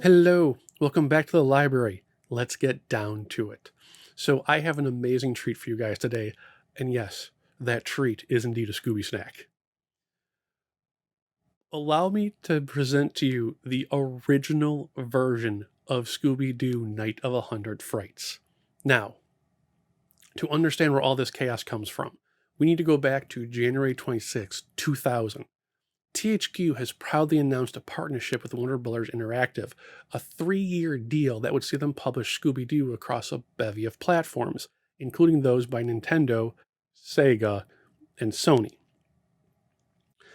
Hello, welcome back to the library. Let's get down to it. So I have an amazing treat for you guys today, and yes, that treat is indeed a Scooby snack. Allow me to present to you the original version of Scooby-Doo Night of 100 Frights. Now, to understand where all this chaos comes from, we need to go back to January 26, 2000. THQ has proudly announced a partnership with Warner Bros. Interactive, a 3-year deal that would see them publish Scooby-Doo across a bevy of platforms, including those by Nintendo, Sega, and Sony.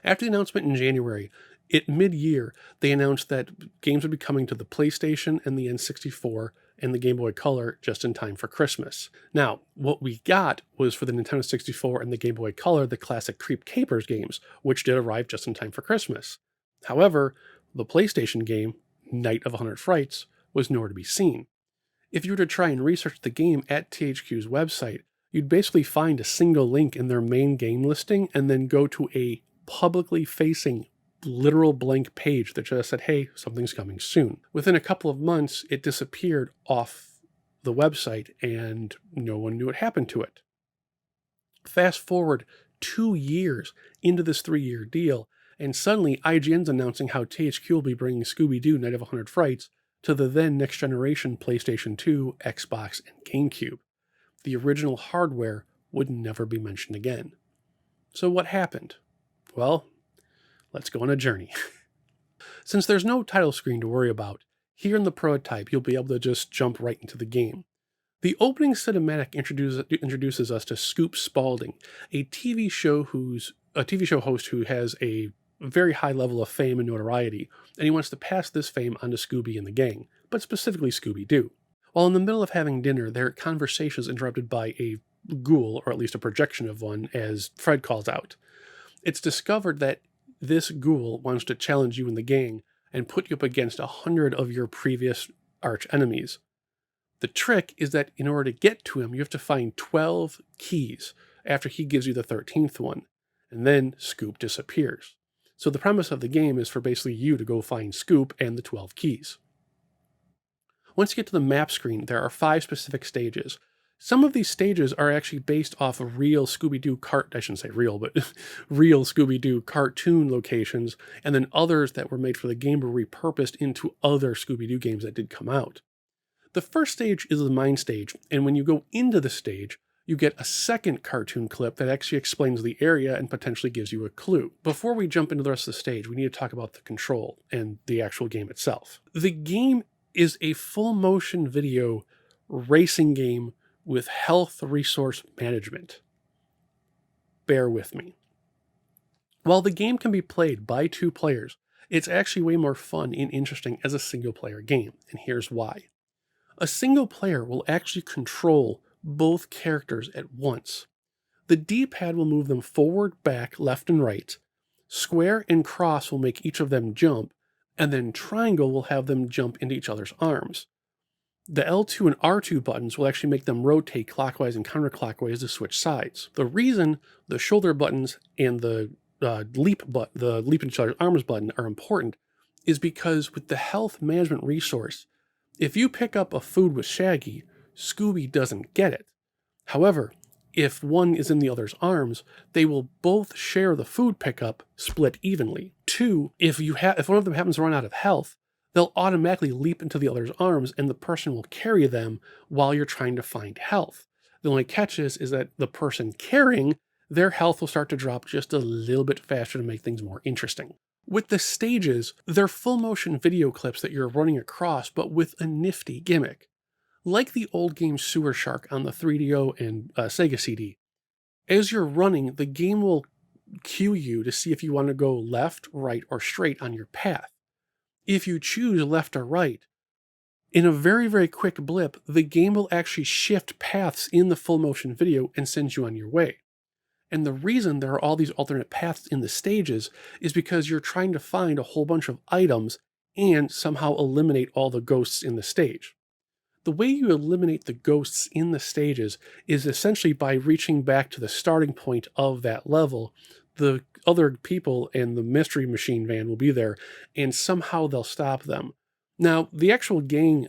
After the announcement in January, at mid-year, they announced that games would be coming to the PlayStation and the N64 and the Game Boy Color just in time for Christmas. Now, what we got was for the Nintendo 64 and the Game Boy Color, the classic Creep Capers games, which did arrive just in time for Christmas. However, the PlayStation game, Night of 100 Frights, was nowhere to be seen. If you were to try and research the game at THQ's website, you'd basically find a single link in their main game listing and then go to a publicly facing literal blank page that just said, hey, something's coming soon. Within a couple of months, it disappeared off the website and no one knew what happened to it. Fast forward 2 years into this 3-year deal, and suddenly IGN's announcing how THQ will be bringing Scooby-Doo Night of 100 Frights to the then next generation PlayStation 2, Xbox, and GameCube. The original hardware would never be mentioned again. So what happened? Well, let's go on a journey. Since there's no title screen to worry about, here in the prototype you'll be able to just jump right into the game. The opening cinematic introduces us to Scoop Spaulding, a TV show host who has a very high level of fame and notoriety, and he wants to pass this fame on to Scooby and the gang, but specifically Scooby-Doo. While in the middle of having dinner, their conversation is interrupted by a ghoul, or at least a projection of one, as Fred calls out. It's discovered that this ghoul wants to challenge you and the gang and put you up against 100 of your previous arch enemies. The trick is that in order to get to him, you have to find 12 keys after he gives you the 13th one, and then Scoop disappears. So the premise of the game is for basically you to go find Scoop and the 12 keys. Once you get to the map screen, there are 5 specific stages. Some of these stages are actually based off of real Scooby-Doo I shouldn't say real, but real Scooby-Doo cartoon locations, and then others that were made for the game were repurposed into other Scooby-Doo games that did come out. The first stage is the mine stage, and when you go into the stage, you get a second cartoon clip that actually explains the area and potentially gives you a clue. Before we jump into the rest of the stage, we need to talk about the control and the actual game itself. The game is a full motion video racing game with health resource management. Bear with me. While the game can be played by 2 players, it's actually way more fun and interesting as a single player game, and here's why. A single player will actually control both characters at once. The D-pad will move them forward, back, left, and right. Square and cross will make each of them jump, and then triangle will have them jump into each other's arms. The L2 and R2 buttons will actually make them rotate clockwise and counterclockwise to switch sides. The reason the shoulder buttons and the leap in each other's arms button are important is because with the health management resource, if you pick up a food with Shaggy, Scooby doesn't get it. However, if one is in the other's arms, they will both share the food pickup split evenly. 2, if one of them happens to run out of health, they'll automatically leap into the other's arms and the person will carry them while you're trying to find health. The only catch is that the person carrying, their health will start to drop just a little bit faster to make things more interesting. With the stages, they're full motion video clips that you're running across, but with a nifty gimmick. Like the old game Sewer Shark on the 3DO and Sega CD, as you're running, the game will cue you to see if you want to go left, right, or straight on your path. If you choose left or right, in a very, very quick blip, the game will actually shift paths in the full motion video and send you on your way. And the reason there are all these alternate paths in the stages is because you're trying to find a whole bunch of items and somehow eliminate all the ghosts in the stage. The way you eliminate the ghosts in the stages is essentially by reaching back to the starting point of that level. The other people and the mystery machine van will be there, and somehow they'll stop them. Now, the actual gang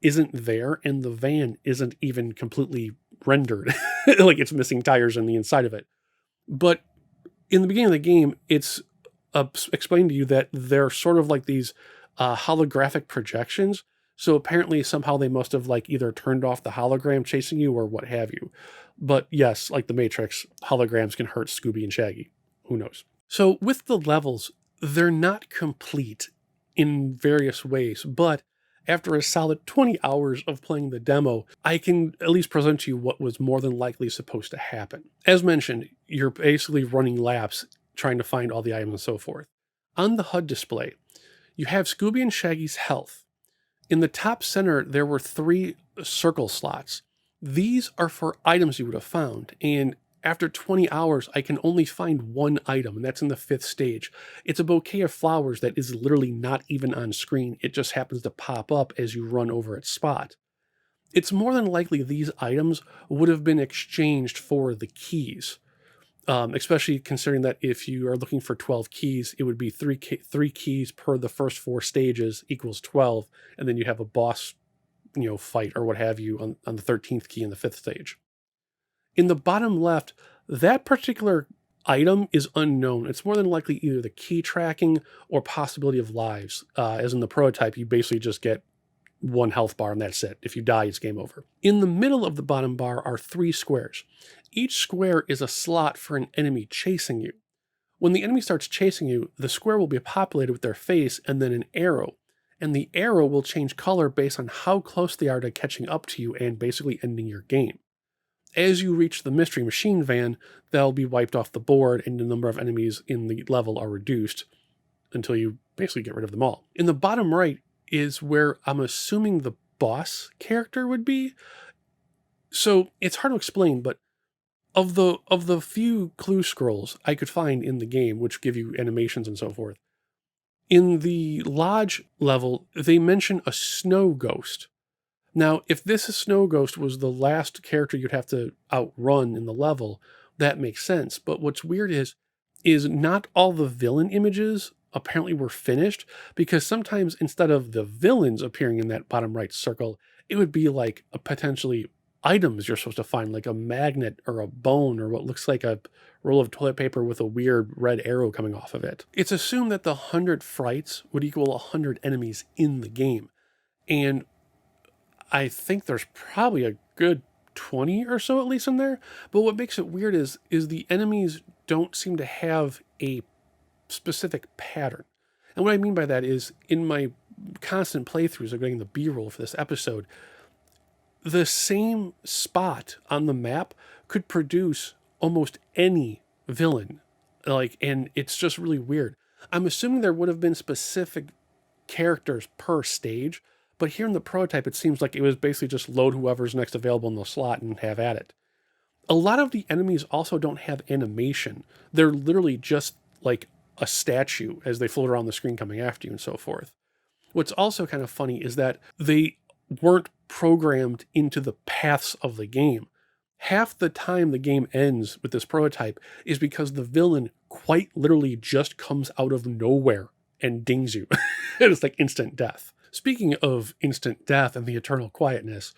isn't there, and the van isn't even completely rendered. Like, it's missing tires on the inside of it. But in the beginning of the game, it's explained to you that they're sort of like these holographic projections. So apparently somehow they must have like either turned off the hologram chasing you or what have you. But yes, like the Matrix, holograms can hurt Scooby and Shaggy. Who knows? So with the levels, they're not complete in various ways, but after a solid 20 hours of playing the demo, I can at least present to you what was more than likely supposed to happen. As mentioned, you're basically running laps trying to find all the items and so forth. On the HUD display, you have Scooby and Shaggy's health. In the top center, there were 3 circle slots. These are for items you would have found, and after 20 hours, I can only find 1 item, and that's in the 5th stage. It's a bouquet of flowers that is literally not even on screen. It just happens to pop up as you run over its spot. It's more than likely these items would have been exchanged for the keys, especially considering that if you are looking for 12 keys, it would be 3 keys per the first 4 stages equals 12, and then you have a boss, fight or what have you on the 13th key in the 5th stage. In the bottom left, that particular item is unknown. It's more than likely either the key tracking or possibility of lives. As in the prototype, you basically just get 1 health bar and that's it. If you die, it's game over. In the middle of the bottom bar are 3 squares. Each square is a slot for an enemy chasing you. When the enemy starts chasing you, the square will be populated with their face and then an arrow. And the arrow will change color based on how close they are to catching up to you and basically ending your game. As you reach the mystery machine van, they'll be wiped off the board and the number of enemies in the level are reduced until you basically get rid of them all. In the bottom right is where I'm assuming the boss character would be. So it's hard to explain, but of the few clue scrolls I could find in the game, which give you animations and so forth, in the lodge level, they mention a snow ghost. Now, if this snow ghost was the last character you'd have to outrun in the level, that makes sense. But what's weird is not all the villain images apparently were finished, because sometimes instead of the villains appearing in that bottom right circle, it would be like a potentially items you're supposed to find, like a magnet or a bone or what looks like a roll of toilet paper with a weird red arrow coming off of it. It's assumed that the 100 frights would equal 100 enemies in the game. And I think there's probably a good 20 or so at least in there. But what makes it weird is the enemies don't seem to have a specific pattern. And what I mean by that is, in my constant playthroughs of getting the B-roll for this episode, the same spot on the map could produce almost any villain. And it's just really weird. I'm assuming there would have been specific characters per stage, but here in the prototype, it seems like it was basically just load whoever's next available in the slot and have at it. A lot of the enemies also don't have animation. They're literally just like a statue as they float around the screen coming after you and so forth. What's also kind of funny is that they weren't programmed into the paths of the game. Half the time the game ends with this prototype is because the villain quite literally just comes out of nowhere and dings you. It's like instant death. Speaking of instant death and the eternal quietness,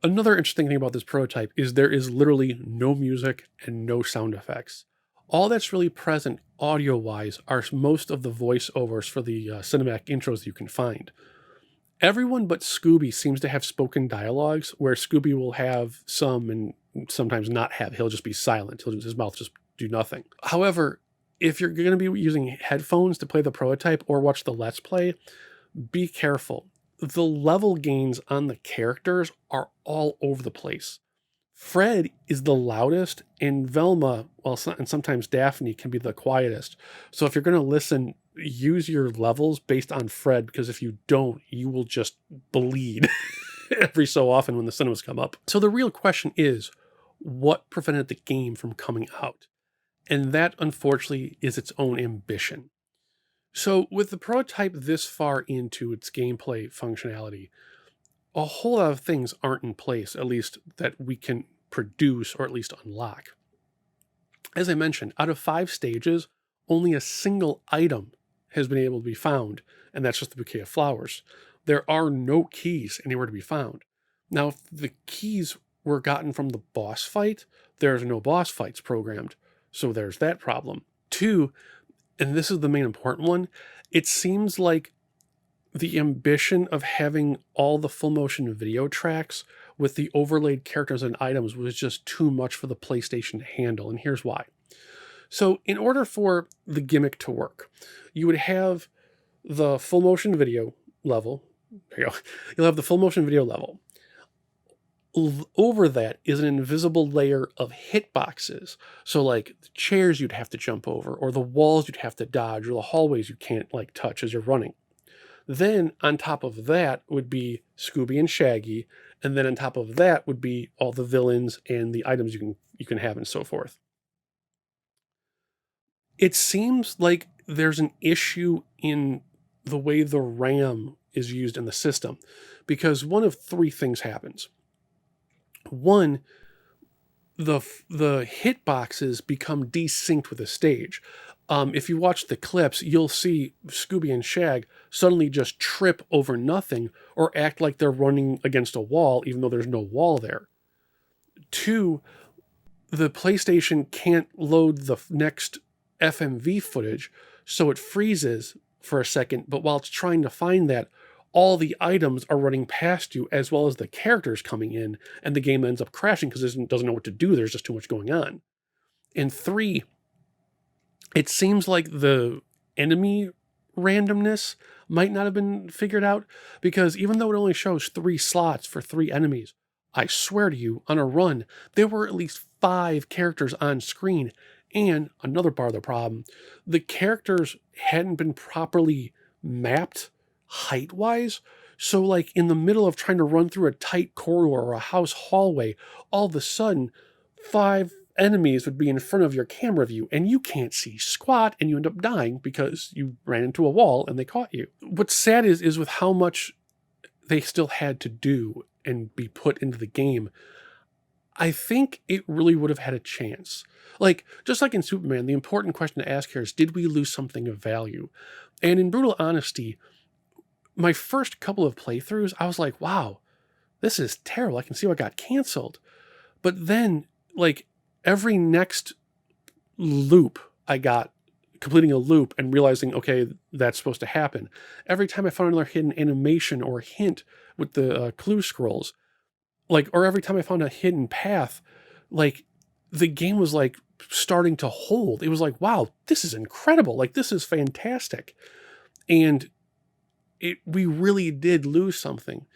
another interesting thing about this prototype is there is literally no music and no sound effects. All that's really present audio-wise are most of the voiceovers for the cinematic intros you can find. Everyone but Scooby seems to have spoken dialogues, where Scooby will have some and sometimes not have. He'll just be silent. His mouth just do nothing. However, if you're going to be using headphones to play the prototype or watch the Let's Play, be careful. The level gains on the characters are all over the place. Fred is the loudest, and Velma, and sometimes Daphne, can be the quietest. So if you're going to listen, use your levels based on Fred, because if you don't, you will just bleed every so often when the cinemas come up. So the real question is, what prevented the game from coming out? And that, unfortunately, is its own ambition. So with the prototype this far into its gameplay functionality, a whole lot of things aren't in place, at least that we can produce or at least unlock. As I mentioned, out of 5 stages, only a single item has been able to be found, and that's just the bouquet of flowers. There are no keys anywhere to be found. Now, if the keys were gotten from the boss fight, there's no boss fights programmed, so there's that problem. 2, and this is the main important one, it seems like the ambition of having all the full motion video tracks with the overlaid characters and items was just too much for the PlayStation to handle, and here's why. So in order for the gimmick to work, you would have the full motion video level. There you go. You'll have the full motion video level. Over that is an invisible layer of hitboxes. So like the chairs you'd have to jump over, or the walls you'd have to dodge, or the hallways you can't like touch as you're running. Then on top of that would be Scooby and Shaggy, and then on top of that would be all the villains and the items you can have and so forth. It seems like there's an issue in the way the RAM is used in the system, because one of 3 things happens. One, the hitboxes become desynced with the stage. If you watch the clips, you'll see Scooby and Shag suddenly just trip over nothing or act like they're running against a wall, even though there's no wall there. 2, the PlayStation can't load the next FMV footage, so it freezes for a second, but while it's trying to find that, all the items are running past you as well as the characters coming in, and the game ends up crashing because it doesn't know what to do. There's just too much going on. And 3, it seems like the enemy randomness might not have been figured out, because even though it only shows 3 slots for 3 enemies, I swear to you, on a run, there were at least 5 characters on screen. And another part of the problem, the characters hadn't been properly mapped height-wise. So like in the middle of trying to run through a tight corridor or a house hallway, all of a sudden 5 enemies would be in front of your camera view and you can't see squat, and you end up dying because you ran into a wall and they caught you. What's sad is with how much they still had to do and be put into the game, I think it really would have had a chance. Like, just like in Superman, the important question to ask here is, did we lose something of value? And in brutal honesty, my first couple of playthroughs, I was like, wow, this is terrible. I can see what got canceled. But then, like, every next loop I got, completing a loop and realizing, okay, that's supposed to happen. Every time I found another hidden animation or hint with the clue scrolls, like, or every time I found a hidden path, like, the game was like starting to hold. It was like, wow, this is incredible. Like, this is fantastic. And we really did lose something.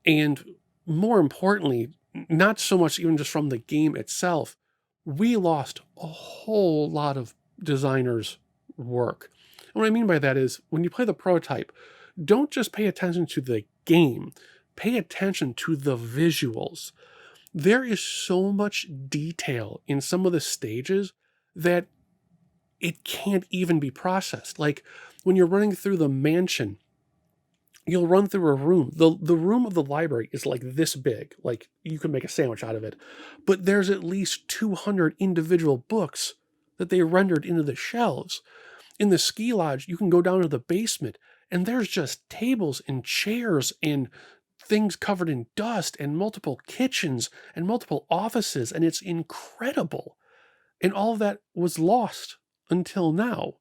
And more importantly, not so much even just from the game itself, we lost a whole lot of designers' work. And what I mean by that is, when you play the prototype, don't just pay attention to the game, pay attention to the visuals. There is so much detail in some of the stages that it can't even be processed. Like when you're running through the mansion, you'll run through a room. The room of the library is like this big, like you can make a sandwich out of it. But there's at least 200 individual books that they rendered into the shelves. In the ski lodge, you can go down to the basement and there's just tables and chairs and things covered in dust and multiple kitchens and multiple offices, and it's incredible. And all of that was lost until now.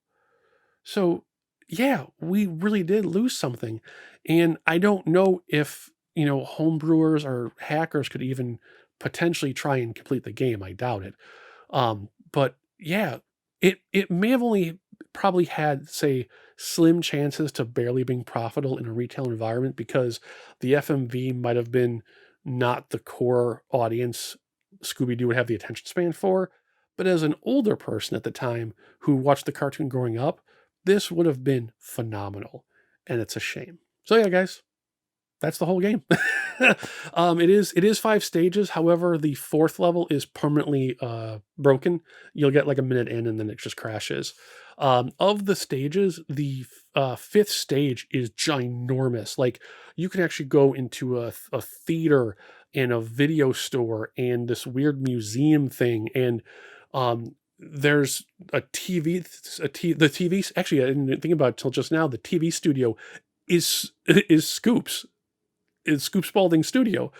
So yeah, we really did lose something. And I don't know if, homebrewers or hackers could even potentially try and complete the game. I doubt it. But yeah, it may have only probably had, say, slim chances to barely being profitable in a retail environment because the FMV might have been not the core audience Scooby-Doo would have the attention span for. But as an older person at the time who watched the cartoon growing up, this would have been phenomenal. And it's a shame. So yeah, guys, that's the whole game. It is 5 stages. However, the 4th level is permanently broken. You'll get like a minute in and then it just crashes. Of the stages, the fifth stage is ginormous. Like, you can actually go into a theater and a video store and this weird museum thing, and there's a TV, the TV. Actually, I didn't think about it till just now. The TV studio is Scoops. Is Scoop Spalding's studio.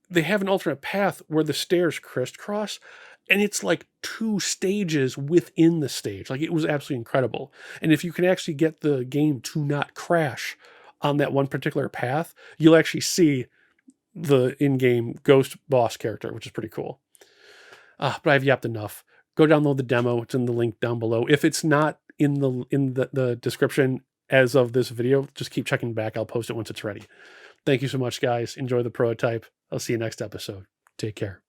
They have an alternate path where the stairs crisscross, and it's like 2 stages within the stage. Like, it was absolutely incredible. And if you can actually get the game to not crash on that one particular path, you'll actually see the in-game ghost boss character, which is pretty cool. But I've yapped enough. Go download the demo. It's in the link down below. If it's not in the description as of this video, just keep checking back. I'll post it once it's ready. Thank you so much, guys. Enjoy the prototype. I'll see you next episode. Take care.